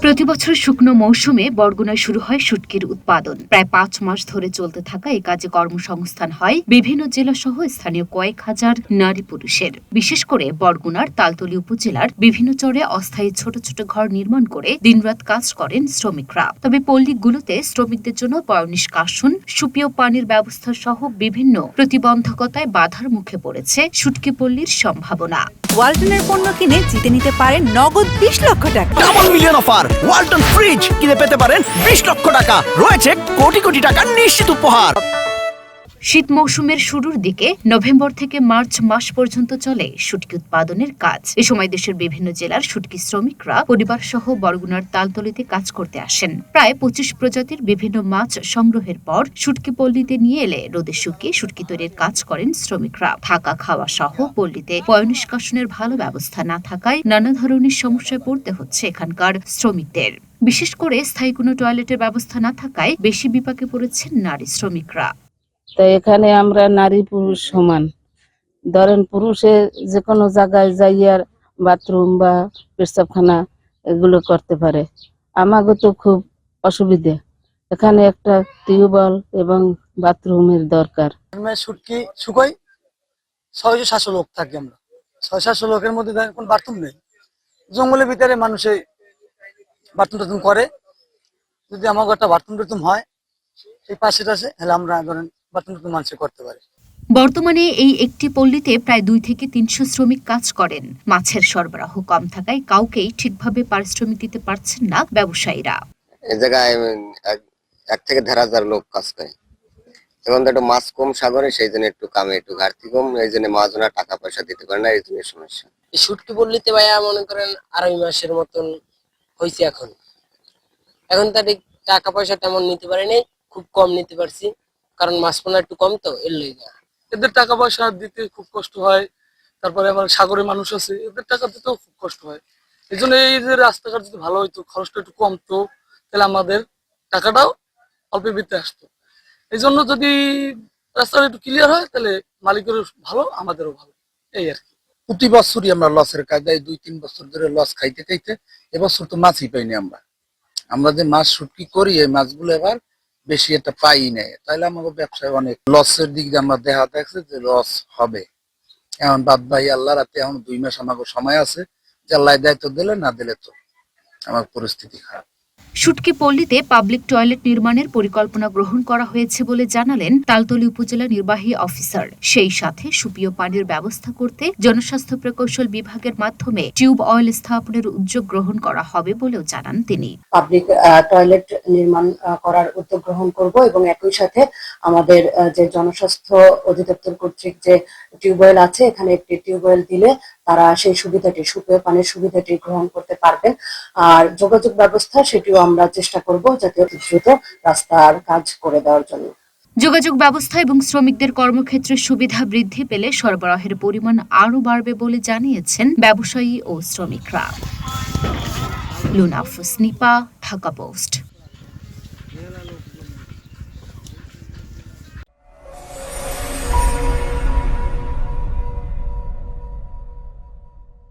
প্রতিবছর শুকনো মৌসুমে বরগুনায় শুরু হয় শুটকির উৎপাদন। প্রায় ৫ মাস ধরে চলতে থাকা এই কাজে কর্মসংস্থান হয় বিভিন্ন জেলা সহ স্থানীয় কয়েক হাজার নারী পুরুষের। বিশেষ করে বরগুনার তালতলী উপজেলার বিভিন্ন চরে অস্থায়ী ছোট ছোট ঘর নির্মাণ করে দিনরাত কাজ করেন শ্রমিকরা। তবে পল্লীগুলোতে শ্রমিকদের জন্য পয়ঃনিষ্কাশন, সুপেয় পানির ব্যবস্থা সহ বিভিন্ন প্রতিবন্ধকতায় বাধার মুখে পড়েছে শুটকি পল্লীর সম্ভাবনা। ওয়ালটনের পণ্য কিনে জিতে নিতে পারেন নগদ ২০ লক্ষ টাকা। Double million offer! Walton fridge কিনে পেতে পারেন ২০ লক্ষ টাকা। রয়েছে কোটি কোটি টাকার নিশ্চিত উপহার। শীত মৌসুমের শুরুর দিকে নভেম্বর থেকে মার্চ মাস পর্যন্ত চলে শুটকি উৎপাদনের কাজ। এ সময় দেশের বিভিন্ন জেলার শুটকি শ্রমিকরা পরিবার সহ বরগুনার তালতলীতে কাজ করতে আসেন। প্রায় ২৫ প্রজাতির বিভিন্ন মাছ সংগ্রহের পর শুটকি পল্লীতে নিয়ে এলে রোদে শুকিয়ে শুটকি তৈরির কাজ করেন শ্রমিকরা। থাকা খাওয়া সহ পল্লীতে পয়ঃনিষ্কাশনের ভালো ব্যবস্থা না থাকায় নানা ধরনের সমস্যায় পড়তে হচ্ছে এখানকার শ্রমিকদের। বিশেষ করে স্থায়ী কোনো টয়লেটের ব্যবস্থা না থাকায় বেশি বিপাকে পড়েছেন নারী শ্রমিকরা। তো এখানে আমরা নারী পুরুষ সমান। ধরেন পুরুষে যে কোনো জায়গায় যাইয়ার বাথরুম বা পেশাবখানা এগুলো করতে পারে। আমাকে তো খুব অসুবিধে। এখানে একটা টিউবওয়েল এবং বাথরুমের দরকার। শুটকি শুকাই ৬০০-৭০০ লোক থাকি আমরা। ৬০০-৭০০ লোকের মধ্যে কোন বাথরুম নেই। জঙ্গলের ভিতরে মানুষে বাথরুম টাথরুম করে। যদি আমাকে একটা বাথরুম হয় এই পাশে তাহলে আমরা ধরেন বাথরুম মানুষে করতে পারি। বর্তমানে এই একটি পল্লীতে প্রায় ২ থেকে ৩০০ শ্রমিক কাজ করেন। মাছের সরবরাহ কম থাকায় কাউকেই ঠিকভাবে পারিশ্রমিক দিতে পারছেন না ব্যবসায়ীরা। এই জায়গায় ১ থেকে ১,৫০০ লোক কাজ করে। এখন তো একটু মাছ কম সাগরে, সেই জন্য একটু কামে একটু ঘাটতি কম, এই জন্য মহাজনা টাকা পয়সা দিতে পারে না, এই জন্য সমস্যা। এই শুটকি পল্লীতে ভাইয়া মনে করেন ২.৫ মাসের মতন হয়েছে। এখন তার টাকা পয়সা তেমন নিতে পারিনি, খুব কম নিতে পারছি, কারণ মাছ পোনা একটু কম তো এর লেগে। এদের টাকা পয়সা দিতে খুব কষ্ট হয়। তারপরে আমার সাগরের মানুষ আছে, এদের টাকা দিতেও খুব কষ্ট হয়। এই জন্য এই যে রাস্তাঘাট যদি ভালো হইতো, খরচটা একটু কমতো, তাহলে আমাদের টাকাটাও অল্প বৃত্তে আসতো। এই জন্য যদি রাস্তাটা একটু ক্লিয়ার হয় তাহলে মালিকেরও ভালো, আমাদেরও ভালো, এই আর কি। প্রতি বছরই আমরা লসের কায়দায় ২-৩ বছর ধরে লস খাইতে খাইতে এবছর তো মাছই পাইনি। আমরা যে মাছ শুটকি করি এই মাছগুলো এবার বেশি একটা পাই নাই, তাইলে আমাদের ব্যবসায় অনেক লসের দিক দিয়ে আমরা দেখা দেখছে যে লস হবে। এখন বাদ ভাই আল্লাহ রাতে এখন ২ মাস আমাকে সময় আছে, যে আল্লাহ দায়িত্ব দিলে, না দিলে তো আমার পরিস্থিতি খারাপ। শুটকি পল্লীতে পাবলিক টয়লেট নির্মাণের পরিকল্পনা গ্রহণ করা হয়েছে বলে জানালেন তালতলী উপজেলা নির্বাহী অফিসার। সেই সাথে সুপেয় পানির ব্যবস্থা করতে জনস্বাস্থ্য প্রকৌশল বিভাগের মাধ্যমে টিউব অয়েল স্থাপনের উদ্যোগ গ্রহণ করা হবে বলেও জানান তিনি। পাবলিক টয়লেট নির্মাণ করার উদ্যোগ গ্রহণ করব এবং একই সাথে আমাদের যে জনস্বাস্থ্য অধিদপ্তর কর্তৃক যে টিউবওয়েল আছে, এখানে একটি টিউবওয়েল দিলে তারা সেই সুবিধাটি, সুপেয় পানির সুবিধাটি গ্রহণ করতে পারবেন। আর যোগাযোগ ব্যবস্থা সেটিও আমরা চেষ্টা করব যাতে দ্রুত রাস্তার কাজ করে দেওয়ার জন্য। যোগাযোগ ব্যবস্থা এবং শ্রমিকদের কর্মক্ষেত্রের সুবিধা বৃদ্ধি পেলে সরবরাহের পরিমাণ আরও বাড়বে বলে জানিয়েছেন ব্যবসায়ী ও শ্রমিকরা। লুনা ফুসনিপা, ঢাকা পোস্ট।